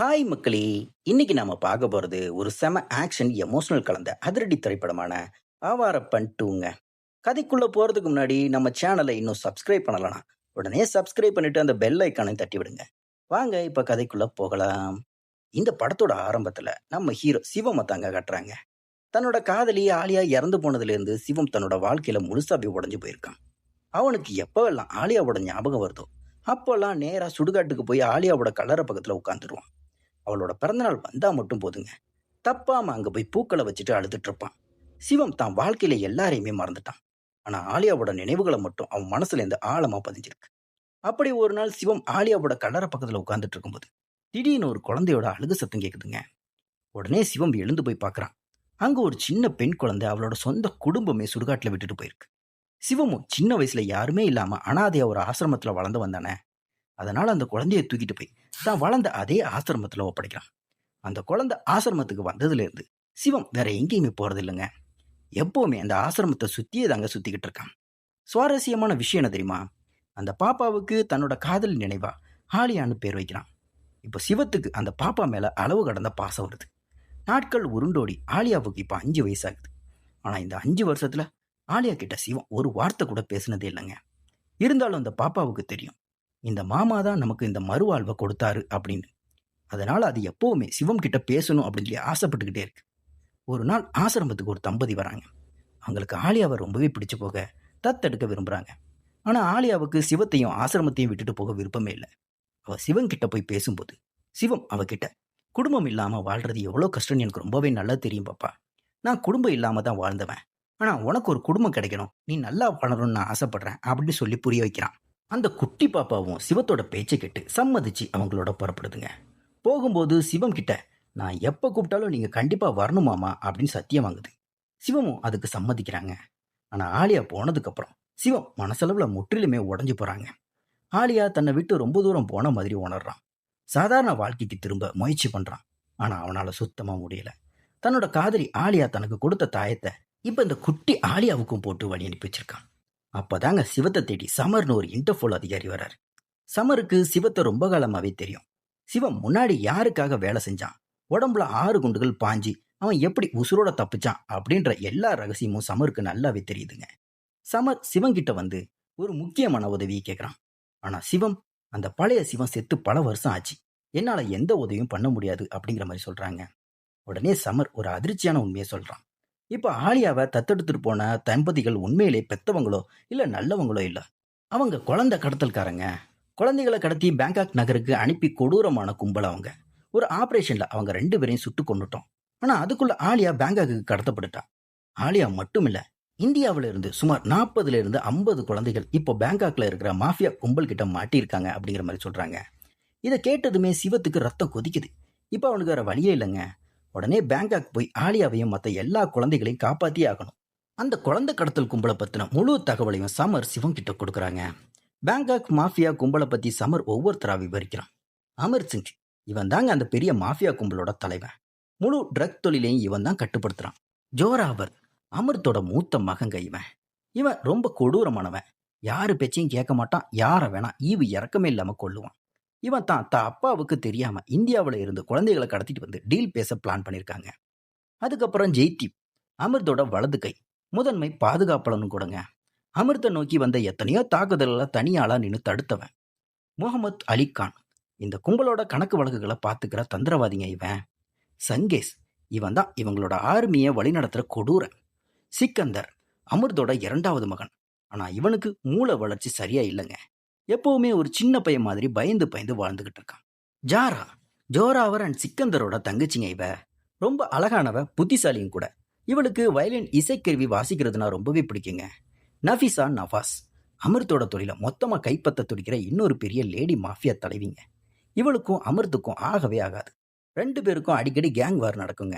Hi மக்களே! இன்னைக்கு நாம பார்க்க போறது ஒரு செம ஆக்ஷன், எமோஷனல் கலந்த அதிரடி திரைப்படமான ஆவாரப்பன் 2ங்க. கதைக்குள்ள போறதுக்கு முன்னாடி நம்ம சேனலை இன்னும் சப்ஸ்கிரைப் பண்ணலனா, உடனே சப்ஸ்கிரைப் பண்ணிட்டு அந்த பெல் ஐகானையும் தட்டி விடுங்க. வாங்க இப்ப கதைக்குள்ள போகலாம். இந்த படத்தோட ஆரம்பத்துல நம்ம ஹீரோ சிவம தாங்க காட்டுறாங்க. தன்னோட காதலி ஆலியா இறந்து போனதிலிருந்து சிவம் தன்னோட வாழ்க்கையில முழுசாவே உடைஞ்சு போயிருக்கான். அவனுக்கு எப்பவெல்லாம் ஆலியாவோட ஞாபகம் வருதோ, அப்போல்லாம் நேரா சுடுகாட்டுக்கு போய் ஆலியாவோட கல்லறை பக்கத்துல உட்கார்ந்துருவான். அவளோட பிறந்தநாள் வந்தா மட்டும் போதுங்க. தப்பாம அங்க போய் பூக்களை வச்சுட்டு அழுதுட்டு இருப்பான். சிவம் தான் வாழ்க்கையில எல்லாரையுமே மறந்துட்டான். ஆனா ஆலியாவோட நினைவுகளை மட்டும் அவன் மனசுல இருந்து ஆழமா பதிஞ்சிருக்கு. அப்படி ஒரு நாள் சிவம் ஆலியாவோட கல்லறை பக்கத்துல உட்கார்ந்துட்டு இருக்கும்போது திடீர்னு ஒரு குழந்தையோட அழுகு சத்தம் கேக்குதுங்க. உடனே சிவம் எழுந்து போய் பார்க்கறான். அங்க ஒரு சின்ன பெண் குழந்தை அவளோட சொந்த குடும்பமே சுடுகாட்டுல விட்டுட்டு போயிருக்கு. சிவமும் சின்ன வயசுல யாருமே இல்லாம அனாதையா ஒரு ஆசிரமத்துல வளர்ந்து வந்தானே. அதனால அந்த குழந்தையை தூக்கிட்டு போய் தான் வளர்ந்த அதே ஆசிரமத்துல ஒப்படைக்கிறான். அந்த குழந்தை ஆசிரமத்துக்கு வந்ததுல இருந்து சிவம் வேற எங்கேயுமே போறது இல்லைங்க. எப்பவுமே அந்த ஆசிரமத்தை சுத்தியே தாங்க சுத்திக்கிட்டு இருக்கான். சுவாரஸ்யமான விஷயம் என்ன தெரியுமா? அந்த பாப்பாவுக்கு தன்னோட காதல் நினைவா ஆலியான்னு பேர் வைக்கிறான். இப்ப சிவத்துக்கு அந்த பாப்பா மேல அளவு கடந்த பாசம் வருது. நாட்கள் உருண்டோடி ஆலியாவுக்கு இப்ப 5 வயசாகுது. ஆனா இந்த 5 வருஷத்துல ஆலியா கிட்ட சிவம் ஒரு வார்த்தை கூட பேசினதே இல்லைங்க. இருந்தாலும் அந்த பாப்பாவுக்கு தெரியும், இந்த மாமா தான் நமக்கு இந்த மறுவாழ்வை கொடுத்தாரு அப்படின்னு. அதனால அது எப்பவுமே சிவம் கிட்ட பேசணும் அப்படின்னு சொல்லி ஆசைப்பட்டுக்கிட்டே இருக்கு. ஒரு நாள் ஆசிரமத்துக்கு ஒரு தம்பதி வராங்க. அவங்களுக்கு ஆலியாவை ரொம்பவே பிடிச்சு போக தத்தெடுக்க விரும்புறாங்க. ஆனா ஆலியாவுக்கு சிவத்தையும் ஆசிரமத்தையும் விட்டுட்டு போக விருப்பமே இல்லை. அவ சிவன் கிட்ட போய் பேசும்போது சிவம் அவகிட்ட, குடும்பம் இல்லாம வாழ்றது எவ்வளவு கஷ்டம்னு எனக்கு ரொம்பவே நல்லா தெரியும் பாப்பா. நான் குடும்பம் இல்லாம தான் வாழ்ந்தவன். ஆனா உனக்கு ஒரு குடும்பம் கிடைக்கணும், நீ நல்லா வாழணும்னு நான் ஆசைப்படுறேன் அப்படின்னு சொல்லி புரிய வைக்கிறான். அந்த குட்டி பாப்பாவும் சிவத்தோட பேச்சை கேட்டு சம்மதிச்சு அவங்களோட புறப்படுதுங்க. போகும்போது சிவம் கிட்ட, நான் எப்ப கூப்பிட்டாலும் நீங்க கண்டிப்பா வரணுமாமா அப்படின்னு சத்தியம் வாங்குது. சிவமும் அதுக்கு சம்மதிக்கிறாங்க. ஆனா ஆலியா போனதுக்கு அப்புறம் சிவம் மனசளவுல முற்றிலுமே உடைஞ்சு போறாங்க. ஆலியா தன்னை விட்டு ரொம்ப தூரம் போன மாதிரி உணர்றான். சாதாரண வாழ்க்கைக்கு திரும்ப முயற்சி பண்றான். ஆனா அவனால சுத்தமா முடியல. தன்னோட காதலி ஆலியா தனக்கு கொடுத்த தாயத்தை இப்ப இந்த குட்டி ஆலியாவுக்கும் போட்டு வழி அனுப்பி வச்சிருக்கான். அப்பதாங்க சிவத்தை தேடி சமர்னு ஒரு இன்டர்போல் அதிகாரி வர்றாரு. சமருக்கு சிவத்தை ரொம்ப காலமாவே தெரியும். சிவம் முன்னாடி யாருக்காக வேலை செஞ்சான், உடம்புல 6 குண்டுகள் பாஞ்சி அவன் எப்படி உசுரோட தப்பிச்சான் அப்படின்ற எல்லா ரகசியமும் சமருக்கு நல்லாவே தெரியுதுங்க. சமர் சிவங்கிட்ட வந்து ஒரு முக்கியமான உதவியை கேட்கிறான். ஆனா சிவம், அந்த பழைய சிவம் செத்து பல வருஷம் ஆச்சு, என்னால எந்த உதவியும் பண்ண முடியாது அப்படிங்கிற மாதிரி சொல்றாங்க. உடனே சமர் ஒரு அதிர்ச்சியான உண்மையை சொல்றான். இப்ப ஆலியாவை தத்தெடுத்துட்டு போன தம்பதிகள் உண்மையிலே பெத்தவங்களோ இல்ல நல்லவங்களோ இல்ல. அவங்க குழந்தை கடத்தல்காரங்க. குழந்தைகளை கடத்தி பேங்காக் நகருக்கு அனுப்பி கொடூரமான கும்பல் அவங்க. ஒரு ஆபரேஷன்ல அவங்க 2 பேரையும் சுட்டு கொன்னுட்டோம். ஆனா அதுக்குள்ள ஆலியா பேங்காக்கு கடத்தப்பட்டுட்டா. ஆலியா மட்டும் இல்ல, இந்தியாவில இருந்து சுமார் 40ல இருந்து 50 குழந்தைகள் இப்போ பேங்காக்ல இருக்கிற மாஃபியா கும்பல் கிட்ட மாட்டியிருக்காங்க அப்படிங்கிற மாதிரி சொல்றாங்க. இதை கேட்டதுமே சிவத்துக்கு ரத்தம் கொதிக்குது. இப்ப அவனுக்கு வேற வழியே இல்லைங்க. உடனே பேங்காக் போய் ஆலியாவையும் மற்ற எல்லா குழந்தைகளையும் காப்பாத்தியே ஆகணும். அந்த குழந்தை கடத்தல் கும்பலை பத்தின முழு தகவலையும் சமர் சிவம் கிட்ட கொடுக்குறாங்க. பேங்காக் மாஃபியா கும்பலை பத்தி சமர் ஒவ்வொருத்தரா விவரிக்கிறான். அமர் சிங், இவன் தாங்க அந்த பெரிய மாஃபியா கும்பலோட தலைவன். முழு ட்ரக் தொழிலையும் இவன் தான் கட்டுப்படுத்துறான். ஜோராவர், அமிர்தோட மூத்த மகங்க இவன். இவன் ரொம்ப கொடூரமானவன். யாரு பேச்சையும் கேட்க மாட்டான், யாரை வேணா ஈவு இறக்கமே இல்லாம கொல்லுவான். இவன் தான் அப்பாவுக்கு தெரியாம இந்தியாவில இருந்து குழந்தைகளை கடத்திட்டு வந்து டீல் பேச பிளான் பண்ணிருக்காங்க. அதுக்கப்புறம் ஜெய்தீப், அமிர்தோட வலது கை, முதன்மை பாதுகாப்பாளனும் கூடங்க. அமிர்த நோக்கி வந்த எத்தனையோ தாக்குதல்களை தனியாளா நின்று தடுத்தவன். முகமது அலி கான், இந்த கும்பலோட கணக்கு வழக்குகளை பார்த்துக்கிற தந்திரவாதிங்க இவன். சங்கேஷ், இவன் தான் இவங்களோட ஆர்மியை வழிநடத்துற கொடூரன். சிக்கந்தர், அமிர்தோட 2வது மகன். ஆனா இவனுக்கு மூளை வளர்ச்சி சரியா இல்லைங்க. எப்பவுமே ஒரு சின்ன பையன் மாதிரி பயந்து பயந்து வாழ்ந்துகிட்டு இருக்கான். ஜாரா, ஜோராவர் அண்ட் சிக்கந்தரோட தங்கச்சிங்க இவ. ரொம்ப அழகானவ, புத்திசாலியும் கூட. இவளுக்கு வயலின் இசைக்கருவி வாசிக்கிறதுனா ரொம்பவே பிடிக்குங்க. நஃபிசா நவாஸ், அமிர்தோட தொழில மொத்தமா கைப்பற்ற துடிக்கிற இன்னொரு பெரிய லேடி மாஃபியா தலைவிங்க. இவளுக்கும் அமிர்துக்கும் ஆகவே ஆகாது. 2 பேருக்கும் அடிக்கடி கேங் வார் நடக்குங்க.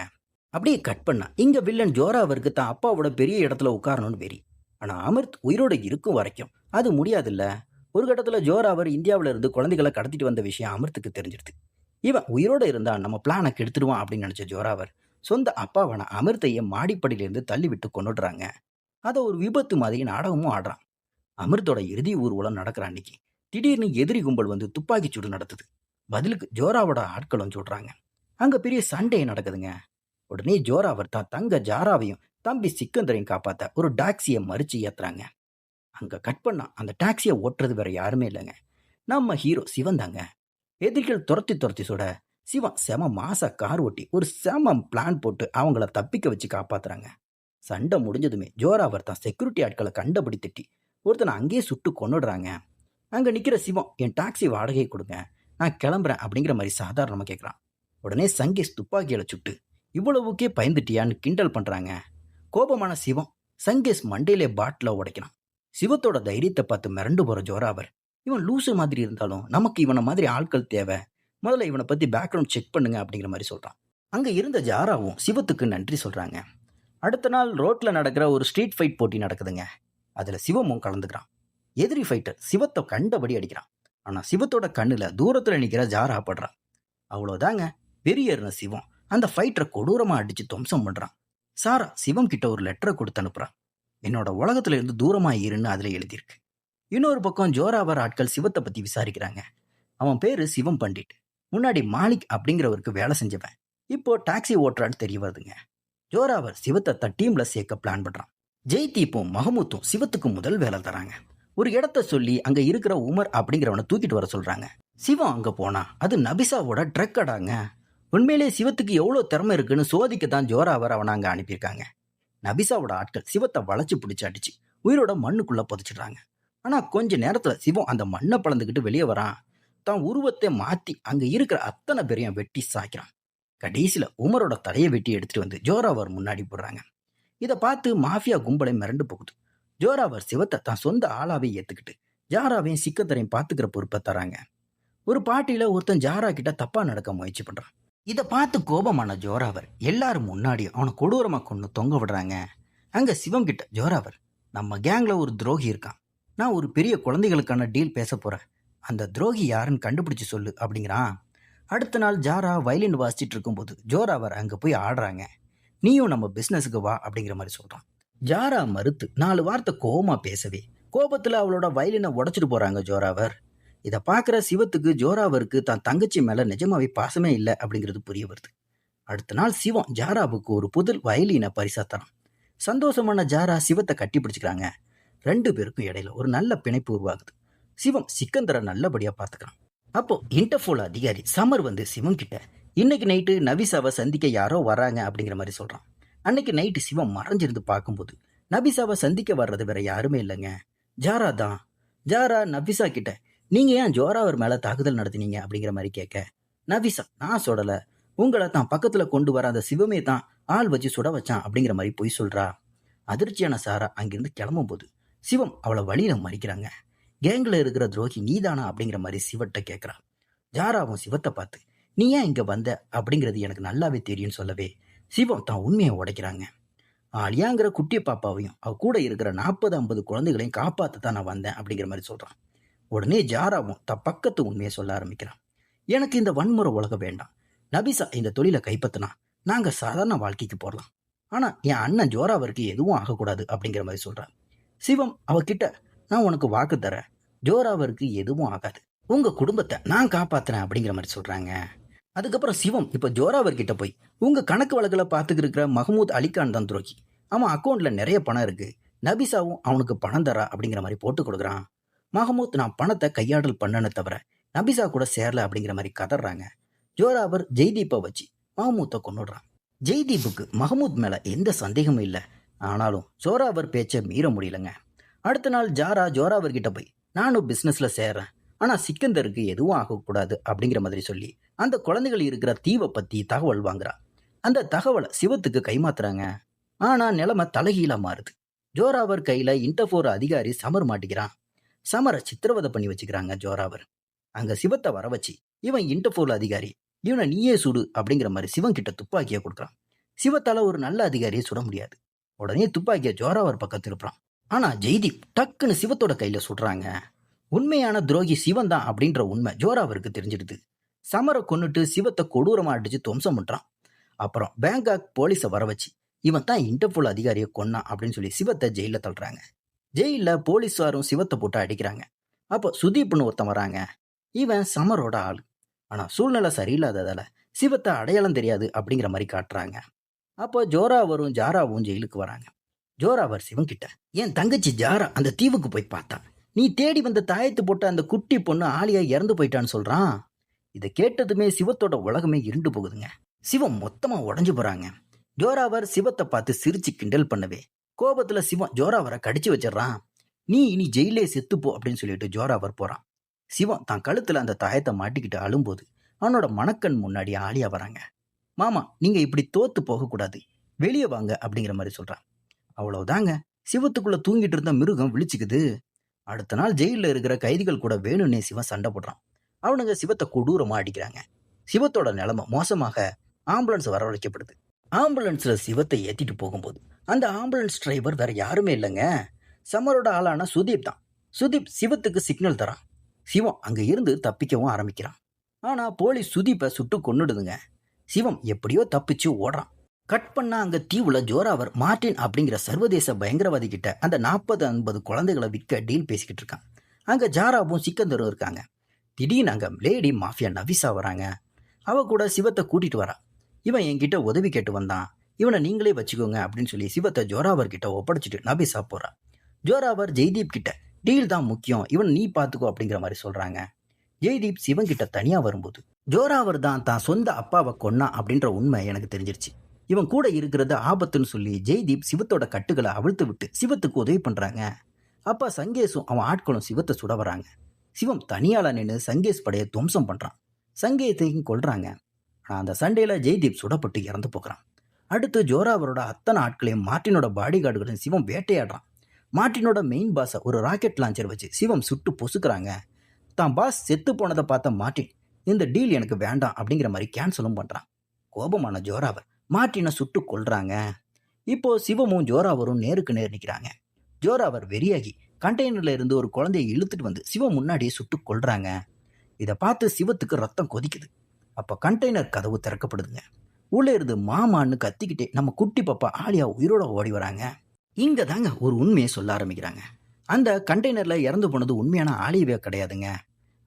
அப்படியே கட் பண்ணா இங்க வில்லன் ஜோராவருக்கு தான் அப்பாவோட பெரிய இடத்துல உட்காரணும்னு வெறி. ஆனா அமிர்த் உயிரோட இருக்கும் வரைக்கும் அது முடியாதுல்ல. ஒரு கட்டத்துல ஜோராவர் இந்தியாவில இருந்து குழந்தைகளை கடத்திட்டு வந்த விஷயம் அமிர்த்துக்கு தெரிஞ்சிருது. இவன் உயிரோட இருந்தா நம்ம பிளானை கெடுத்துடுவான் அப்படின்னு நினைச்ச ஜோராவர் சொந்த அப்பாவான அமிர்தைய மாடிப்படியிலிருந்து தள்ளி விட்டு கொண்டுடுறாங்க. அதை ஒரு விபத்து மாதிரி நாடகமும் ஆடுறான். அமிர்தோட இறுதி ஊர்வலம் நடக்கிற அன்னைக்கு திடீர்னு எதிரி கும்பல் வந்து துப்பாக்கி சூடு நடத்துது. பதிலுக்கு ஜோராவோட ஆட்களும் சொல்றாங்க. அங்க பெரிய சண்டை நடக்குதுங்க. உடனே ஜோராவர் தான் தங்க ஜாராவையும் தம்பி சிக்கந்தரையும் காப்பாத்த ஒரு டாக்ஸியை மறிச்சு ஏத்துறாங்க. அங்க கட் பண்ணா அந்த டாக்ஸியை ஓட்டுறது வேற யாருமே இல்லைங்க, நம்ம ஹீரோ சிவன் தாங்க. எதிரிகள் துரத்தி துரத்தி சுட சிவன் செம மாசா கார் ஓட்டி ஒரு செம பிளான் போட்டு அவங்கள தப்பிக்க வச்சு காப்பாத்துறாங்க. சண்டை முடிஞ்சதுமே ஜோராவர் தான் செக்யூரிட்டி ஆட்களை கண்டபடி திட்டி ஒருத்தனை அங்கேயே சுட்டு கொன்னுடுறாங்க. அங்க நிக்கிற சிவம் என் டாக்ஸி வாடகை கொடுங்க, நான் கிளம்புறேன் அப்படிங்கிற மாதிரி சாதாரணமா கேட்குறான். உடனே சங்கேஷ் துப்பாக்கியில சுட்டு இவ்வளவுக்கே பயந்துட்டியான்னு கிண்டல் பண்றாங்க. கோபமான சிவம் சங்கேஷ் மண்டையிலே பாட்டில உடைக்கிறான். சிவத்தோட தைரியத்தை பார்த்து மிரண்டு போற ஜோராவர், இவன் லூசு மாதிரி இருந்தாலும் நமக்கு இவனை மாதிரி ஆட்கள் தேவை, முதல்ல இவனை பத்தி பேக்ரவுண்ட் செக் பண்ணுங்க அப்படிங்கிற மாதிரி சொல்றான். அங்க இருந்த ஜாராவும் சிவத்துக்கு நன்றி சொல்றாங்க. அடுத்த நாள் ரோட்ல நடக்கிற ஒரு ஸ்ட்ரீட் ஃபைட் போட்டி நடக்குதுங்க. அதுல சிவமும் கலந்துக்கிறான். எதிரி ஃபைட்டர் சிவத்தை கண்டபடி அடிக்கிறான். ஆனா சிவத்தோட கண்ணுல தூரத்துல நிக்கிற ஜாரா படுறான். அவ்வளவுதாங்க, வெறியேறின சிவம் அந்த ஃபைட்டரை கொடூரமா அடிச்சு துவம்சம் பண்றான். சாரா சிவம் கிட்ட ஒரு லெட்டரை கொடுத்து அனுப்புறான். என்னோட உலகத்துல இருந்து தூரமா இருன்னு அதுல எழுதியிருக்கு. இன்னொரு பக்கம் ஜோராவர் ஆட்கள் சிவத்தை பத்தி விசாரிக்கிறாங்க. அவன் பேரு சிவம் பண்டிட். முன்னாடி மாலிக் அப்படிங்கிறவருக்கு வேலை செஞ்சவன். இப்போ டாக்ஸி ஓட்டுறான்னு தெரிய வருதுங்க. ஜோராவர் சிவத்தை தன் டீம்ல சேர்க்க பிளான் பண்றான். ஜெய்தீப்பும் மஹமூத்தும் சிவத்துக்கு முதல் வேலை தராங்க. ஒரு இடத்த சொல்லி அங்க இருக்கிற உமர் அப்படிங்கிறவனை தூக்கிட்டு வர சொல்றாங்க. சிவம் அங்க போனா அது நபிசாவோட ட்ரக் கடாங்க. உண்மையிலே சிவத்துக்கு எவ்வளவு திறமை இருக்குன்னு சோதிக்கத்தான் ஜோராவர் அவனை அங்க அனுப்பியிருக்காங்க. நபிசாவோட ஆட்கள் சிவத்தை வளைச்சு பிடிச்சு அடிச்சு உயிரோட மண்ணுக்குள்ள புதைச்சிடுறாங்க. ஆனா கொஞ்ச நேரத்துல சிவம் அந்த மண்ணை பழந்துக்கிட்டு வெளியே வரான். தான் உருவத்தை மாத்தி அங்க இருக்கிற அத்தனை பேரையும் வெட்டி சாய்க்கிறான். கடைசியில உமரோட தலையை வெட்டி எடுத்துட்டு வந்து ஜோராவர் முன்னாடி போடுறாங்க. இதை பார்த்து மாஃபியா கும்பலை மிரண்டு போகுது. ஜோராவர் சிவத்தை தான் சொந்த ஆளாவே ஏத்துக்கிட்டு ஜாராவையும் சிக்கத்தரையும் பாத்துக்கிற பொறுப்பை தராங்க. ஒரு பாட்டியில ஒருத்தன் ஜாரா கிட்ட தப்பா நடக்க முயற்சி பண்றான். இதை பார்த்து கோபமான ஜோராவர் எல்லாரும் முன்னாடி அவனை கொடூரமா கொண்டு தொங்க விடுறாங்க. அங்க சிவம் கிட்ட ஜோராவர், நம்ம கேங்ல ஒரு துரோகி இருக்கான், நான் ஒரு பெரிய குழந்தைகளுக்கான டீல் பேச போறேன், அந்த துரோகி யாருன்னு கண்டுபிடிச்சு சொல்லு அப்படிங்கிறான். அடுத்த நாள் ஜாரா வயலின் வாசிச்சுட்டு இருக்கும்போது ஜோராவர் அங்க போய் ஆடுறாங்க. நீயும் நம்ம பிசினஸுக்கு வா அப்படிங்கிற மாதிரி சொல்றான். ஜாரா மறுத்து 4 வார்த்தை கோபமா பேசவே கோபத்துல அவளோட வயலினை உடைச்சிட்டு போறாங்க ஜோராவர். இதை பார்க்குற சிவத்துக்கு ஜோராவருக்கு தான் தங்கச்சி மேல நிஜமாவே பாசமே இல்லை அப்படிங்கிறது புரிய வருது. அடுத்த நாள் சிவம் ஜாராவுக்கு ஒரு புது வயலினை பரிசா தரான். சந்தோஷமான ஜாரா சிவத்தை கட்டி பிடிச்சிக்கிறாங்க. 2 பேருக்கும் இடையில ஒரு நல்ல பிணைப்பு உருவாகுது. சிவம் சிக்கந்தரை நல்லபடியா பார்த்துக்கிறான். அப்போ இன்டர்போல் அதிகாரி சமர் வந்து சிவம் கிட்ட இன்னைக்கு நைட்டு நபிசாவை சந்திக்க யாரோ வராங்க அப்படிங்கிற மாதிரி சொல்றான். அன்னைக்கு நைட்டு சிவம் மறைஞ்சிருந்து பார்க்கும்போது நபிசாவை சந்திக்க வர்றது வேற யாருமே இல்லைங்க, ஜாரா தான். ஜாரா நபிசா கிட்ட நீங்க ஏன் ஜோராவர் மேல தாக்குதல் நடத்தினீங்க அப்படிங்கிற மாதிரி கேட்க, நபிசா நான் சுடல, உங்களை தான் பக்கத்துல கொண்டு வர அந்த சிவமே தான் ஆள் வச்சு சுட வச்சான் அப்படிங்கிற மாதிரி பொய் சொல்றா. அதிர்ச்சியான சாரா அங்கிருந்து கிளம்பும் போது சிவம் அவளை வழியில மறிக்கிறாங்க. கேங்ல இருக்கிற துரோகி நீதானா அப்படிங்கிற மாதிரி சிவட்ட கேட்கிறா. ஜாராவும் சிவத்தை பார்த்து நீ ஏன் இங்க வந்த அப்படிங்கிறது எனக்கு நல்லாவே தெரியும்னு சொல்லவே சிவம் தான் உண்மையை உடைக்கிறாங்க. ஆலியாங்கிற குட்டி பாப்பாவையும் அவ கூட இருக்கிற 40-50 குழந்தைகளையும் காப்பாற்ற நான் வந்தேன் அப்படிங்கிற மாதிரி சொல்றான். உடனே ஜாராவும் தன் பக்கத்து உண்மையை சொல்ல ஆரம்பிக்கிறான். எனக்கு இந்த வன்முறை உலகம் வேண்டாம், நபிசா இந்த தொழிலை கைப்பற்றினா நாங்க சாதாரண வாழ்க்கைக்கு போடலாம், ஆனா என் அண்ணன் ஜோராவருக்கு எதுவும் ஆகக்கூடாது அப்படிங்கிற மாதிரி சொல்றான். சிவம் அவகிட்ட நான் உனக்கு வாக்கு தரேன், ஜோராவருக்கு எதுவும் ஆகாது, உங்க குடும்பத்தை நான் காப்பாத்துறேன் அப்படிங்கிற மாதிரி சொல்றாங்க. அதுக்கப்புறம் சிவம் இப்ப ஜோராவர்கிட்ட போய் உங்க கணக்கு வழக்கில் பார்த்துக்கிட்டு இருக்கிற மஹமூத் அலிகான் தான் துரோகி, அவன் அக்கௌண்ட்ல நிறைய பணம் இருக்கு, நபிசாவும் அவனுக்கு பணம் தரா அப்படிங்கிற மாதிரி போட்டு கொடுக்குறான். மஹமூத் நான் பணத்தை கையாடல் பண்ணனே தவிர நபிசா கூட சேரல அப்படிங்கிற மாதிரி கதறாங்க. ஜோராவர் ஜெய்தீப்பை வச்சு மஹமூத்தை கொன்னுடுறான். ஜெய்தீப்புக்கு மஹமூத் மேல எந்த சந்தேகமும் இல்லை, ஆனாலும் ஜோராவர் பேச்சை மீற முடியலங்க. அடுத்த நாள் ஜாரா ஜோராவர் கிட்ட போய் நானும் பிசினஸ்ல சேர்றேன், ஆனா சிக்கந்தருக்கு எதுவும் ஆகக்கூடாது அப்படிங்கிற மாதிரி சொல்லி அந்த குழந்தைகள் இருக்கிற தீவை பத்தி தகவல் வாங்குறா. அந்த தகவலை சிவத்துக்கு கைமாத்துறாங்க. ஆனா நிலைமை தலைகீழா மாறுது. ஜோராவர் கையில இன்டர்போர் அதிகாரி சமர் மாட்டிக்கிறான். சமரை சித்திரவதை பண்ணி வச்சுக்கிறாங்க ஜோராவர். அங்க சிவத்தை வர வச்சு இவன் இன்டர்போல் அதிகாரி, இவனை நீயே சுடு அப்படிங்கிற மாதிரி சிவன் கிட்ட துப்பாக்கியை கொடுக்குறான். சிவத்தால ஒரு நல்ல அதிகாரியை சுட முடியாது. உடனே துப்பாக்கியை ஜோராவர் பக்கம் திருப்புறான். ஆனா ஜெய்தீப் டக்குன்னு சிவத்தோட கையில சுடுறாங்க. உண்மையான துரோகி சிவன் தான் அப்படின்ற உண்மை ஜோராவருக்கு தெரிஞ்சிடுது. சமரை கொன்னுட்டு சிவத்தை கொடூரமா அடிச்சு துவம்சம் பண்றான். அப்புறம் பேங்காக் போலீஸை வர வச்சு இவன் தான் இன்டர்போல் அதிகாரியை கொன்னான் அப்படின்னு சொல்லி சிவத்தை ஜெயில தள்ளுறாங்க. ஜெயில போலீஸாரும் சிவத்தை போட்டு அடிக்கிறாங்க. அப்போ சுதீப்னு ஒருத்தன் வராங்க. இவன் சமரோட ஆள். ஆனா சூழ்நிலை சரியில்லாததால சிவத்தை அடையாளம் தெரியாது அப்படிங்கிற மாதிரி காட்டுறாங்க. அப்போ ஜோராவரும் ஜாராவும் ஜெயிலுக்கு வராங்க. ஜோராவர் சிவன் கிட்ட, என் தங்கச்சி ஜாரா அந்த தீவுக்கு போய் பார்த்தா, நீ தேடி வந்த தாயத்து போட்ட அந்த குட்டி பொண்ணு ஆலியா இறந்து போயிட்டான்னு சொல்றான். இதை கேட்டதுமே சிவத்தோட உலகமே இருண்டு போகுதுங்க. சிவம் மொத்தமா உடஞ்சு போறாங்க. ஜோராவர் சிவத்தை பார்த்து சிரிச்சு கிண்டல் பண்ணவே கோபத்துல சிவம் ஜோராவரை கடிச்சு வச்சிடறான். நீ இனி ஜெயிலே செத்துப்போ அப்படின்னு சொல்லிட்டு ஜோராவர் போறான். சிவம் தான் கழுத்துல அந்த தாயத்தை மாட்டிக்கிட்டு அழும்போது அவனோட மணக்கண் முன்னாடி ஆலியா வராங்க. மாமா, நீங்க இப்படி தோத்து போகக்கூடாது, வெளியே வாங்க அப்படிங்கிற மாதிரி சொல்றான். அவ்வளவுதாங்க, சிவத்துக்குள்ள தூங்கிட்டு இருந்த மிருகம் விழிச்சுக்குது. அடுத்த நாள் ஜெயில இருக்கிற கைதிகள் கூட வேணும்னே சிவன் சண்டை போடுறான். அவனுங்க சிவத்தை கொடூரமா அடிக்கிறாங்க. சிவத்தோட நிலைமை மோசமாக ஆம்புலன்ஸ் வரவழைக்கப்படுது. ஆம்புலன்ஸ்ல சிவத்தை ஏத்திட்டு போகும்போது அந்த ஆம்புலன்ஸ் டிரைவர் வேற யாருமே இல்லைங்க, சமரோட ஆளான சுதீப் தான். சுதீப் சிவத்துக்கு சிக்னல் தரான். சிவம் அங்க இருந்து தப்பிக்கவும் ஆரம்பிக்கிறான். ஆனா போலீஸ் சுதீப்பை சுட்டு கொன்னுடுதுங்க. சிவம் எப்படியோ தப்பிச்சு ஓடுறான். கட் பண்ணா அங்க தீவுல ஜோராவர் மார்டின் அப்படிங்கிற சர்வதேச பயங்கரவாதி கிட்ட அந்த 40-50 குழந்தைகளை விற்க டீல் பேசிக்கிட்டு இருக்கான். அங்க ஜாராவும் சிக்கந்தரும் இருக்காங்க. திடீர்னு அங்க லேடி மாஃபியா நவிசா வராங்க. அவ கூட சிவத்தை கூட்டிட்டு வரா. இவன் என்கிட்ட உதவி கேட்டு வந்தான், இவனை நீங்களே வச்சுக்கோங்க அப்படின்னு சொல்லி சிவத்தை ஜோராவர் கிட்ட ஒப்படைச்சிட்டு நபிசா போறா. ஜோராவர் ஜெய்தீப் கிட்ட டீல் தான் முக்கியம், இவன் நீ பாத்துக்கோ அப்படிங்கிற மாதிரி சொல்றாங்க. ஜெய்தீப் சிவன் கிட்ட தனியா வரும்போது ஜோராவர் தான் சொந்த அப்பாவை கொன்னா அப்படின்ற உண்மை எனக்கு தெரிஞ்சிருச்சு. இவன் கூட இருக்கிறது ஆபத்துன்னு சொல்லி ஜெய்தீப் சிவத்தோட கட்டுகளை அவிழ்த்து விட்டு சிவத்துக்கு உதவி பண்றாங்க. அப்பா சங்கேஷும் அவன் ஆட்களும் சிவத்தை சுட வராங்க. சிவம் தனியால நின்று சங்கேஷ் படையை துவம்சம் பண்றான். சங்கேஷையும் கொல்றாங்க. ஆனா அந்த சண்டையில ஜெய்தீப் சுடப்பட்டு இறந்து போகிறான். அடுத்து ஜோராவரோட அத்தனை ஆட்களையும் மார்டினோட பாடி கார்டுகளையும் சிவம் வேட்டையாடுறான். மார்டினோட மெயின் பாஸை ஒரு ராக்கெட் லான்ச்சர் வச்சு சிவம் சுட்டு பொசுக்கிறாங்க. தான் பாஸ் செத்து போனதை பார்த்த மார்டின் இந்த டீல் எனக்கு வேண்டாம் அப்படிங்கிற மாதிரி கேன்சலும் பண்றான். கோபமான ஜோராவர் மார்டினை சுட்டு கொல்றாங்க. இப்போ சிவமும் ஜோராவரும் நேருக்கு நேர் நிற்கிறாங்க. ஜோராவர் வெறியாகி கண்டெய்னர்ல இருந்து ஒரு குழந்தையை இழுத்துட்டு வந்து சிவம் முன்னாடியே சுட்டு கொல்றாங்க. இதை பார்த்து சிவத்துக்கு ரத்தம் கொதிக்குது. அப்ப கண்டெய்னர் கதவு திறக்கப்படுதுங்க. உள்ள இருந்து மாமான்னு கத்திக்கிட்டே நம்ம குட்டி பாப்பா ஆலியா உயிரோட ஓடி வராங்க. இங்க தாங்க ஒரு உண்மையை சொல்ல ஆரம்பிக்கிறாங்க. அந்த கண்டெய்னர்ல இறந்து போனது உண்மையான ஆலியாவே கிடையாதுங்க.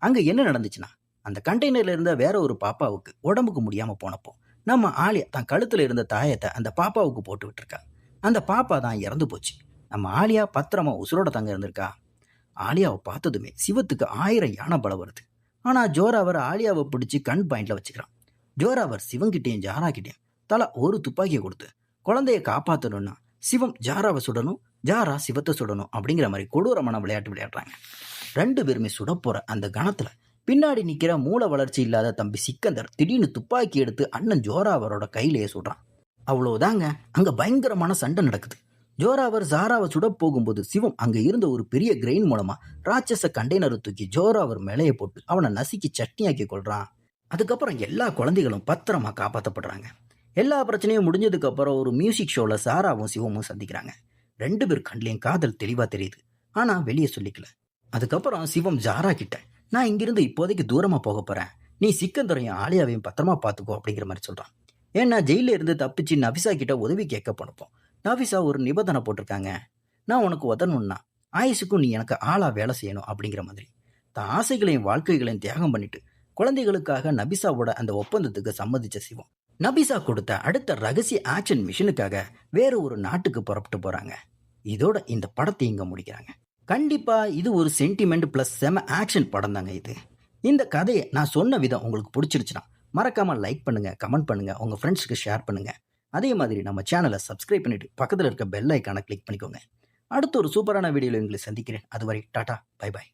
அங்க என்ன நடந்துச்சுன்னா, அந்த கண்டெய்னர்ல இருந்த வேற ஒரு பாப்பாவுக்கு உடம்புக்கு முடியாம போனப்போ நம்ம ஆலியா தான் கழுத்துல இருந்த தாயத்தை அந்த பாப்பாவுக்கு போட்டு விட்டுருக்கா. அந்த பாப்பா தான் இறந்து போச்சு. நம்ம ஆலியா பத்திரமா உசுரோட தங்க இருந்திருக்கா. ஆலியாவை பார்த்ததுமே சிவத்துக்கு 1000 யானை பலம் வருது. ஆனா ஜோராவர் ஆலியாவை பிடிச்சி கண் பாயிண்ட்ல வச்சுக்கிறான். ஜோராவர் சிவங்கிட்டையும் ஜாராக்கிட்டையும் தலா ஒரு துப்பாக்கியை கொடுத்து குழந்தைய காப்பாற்றணும்னா சிவம் ஜாராவை சுடணும், ஜாரா சிவத்தை சுடணும் அப்படிங்கிற மாதிரி கொடூரமான விளையாட்டு விளையாடுறாங்க. 2 பேருமே சுட போற அந்த கணத்துல பின்னாடி நிக்கிற மூல வளர்ச்சி இல்லாத தம்பி சிக்கந்தர் திடீர்னு துப்பாக்கி எடுத்து அண்ணன் ஜோராவரோட கையிலேயே சுடுறான். அவ்வளவுதாங்க, அங்க பயங்கரமான சண்டை நடக்குது. ஜோராவர் ஜாராவை சுட போகும்போது சிவம் அங்க இருந்த ஒரு பெரிய கிரெயின் மூலமா ராட்சச கண்டெய்னரை தூக்கி ஜோராவர் மேலைய போட்டு அவனை நசுக்கி சட்னியாக்கி கொள்றான். அதுக்கப்புறம் எல்லா குழந்தைகளும் பத்திரமா காப்பாற்றப்படுறாங்க. எல்லா பிரச்சனையும் முடிஞ்சதுக்கு அப்புறம் ஒரு மியூசிக் ஷோல சாராவும் சிவமும் சந்திக்கிறாங்க. 2 பேர் கண்லையும் காதல் தெளிவா தெரியுது. ஆனா வெளியே சொல்லிக்கல. அதுக்கப்புறம் சிவம் ஜாரா கிட்ட, நான் இங்கிருந்து இப்போதைக்கு தூரமா போக போறேன், நீ சிக்கந்தரையும் ஆலியாவையும் பத்திரமா பாத்துக்கோ அப்படிங்கிற மாதிரி சொல்றான். ஏன்னா ஜெயில இருந்து தப்பிச்சு நபிசா கிட்ட உதவி கேட்க போனப்போ நபிசா ஒரு நிபந்தனை போட்டிருக்காங்க. நான் உனக்கு உதவணும்னா ஆயுசுக்கும் நீ எனக்கு ஆளா வேலை செய்யணும் அப்படிங்கிற மாதிரி. தான் ஆசைகளையும் வாழ்க்கைகளையும் தியாகம் பண்ணிட்டு குழந்தைகளுக்காக நபிசாவோட அந்த ஒப்பந்தத்துக்கு சம்மதிச்ச சிவம் நபிசா கொடுத்த அடுத்த ரகசிய ஆக்ஷன் மிஷனுக்காக வேற ஒரு நாட்டுக்கு புறப்பட்டு போறாங்க. இதோட இந்த படத்தை இங்க முடிக்கிறாங்க. கண்டிப்பா இது ஒரு சென்டிமெண்ட் பிளஸ் செம ஆக்ஷன் படம் தாங்க இது. இந்த கதையை நான் சொன்ன விதம் உங்களுக்கு பிடிச்சிருச்சுன்னா மறக்காம லைக் பண்ணுங்க, கமெண்ட் பண்ணுங்க, உங்க ஃப்ரெண்ட்ஸ்க்கு ஷேர் பண்ணுங்க. அதே மாதிரி நம்ம சேனலை சப்ஸ்கிரைப் பண்ணிட்டு பக்கத்தில் இருக்க பெல் ஐக்கானை கிளிக் பண்ணிக்கோங்க. அடுத்த ஒரு சூப்பரான வீடியோவில் உங்களை சந்திக்கிறேன். அதுவரை டாடா, பை பாய்.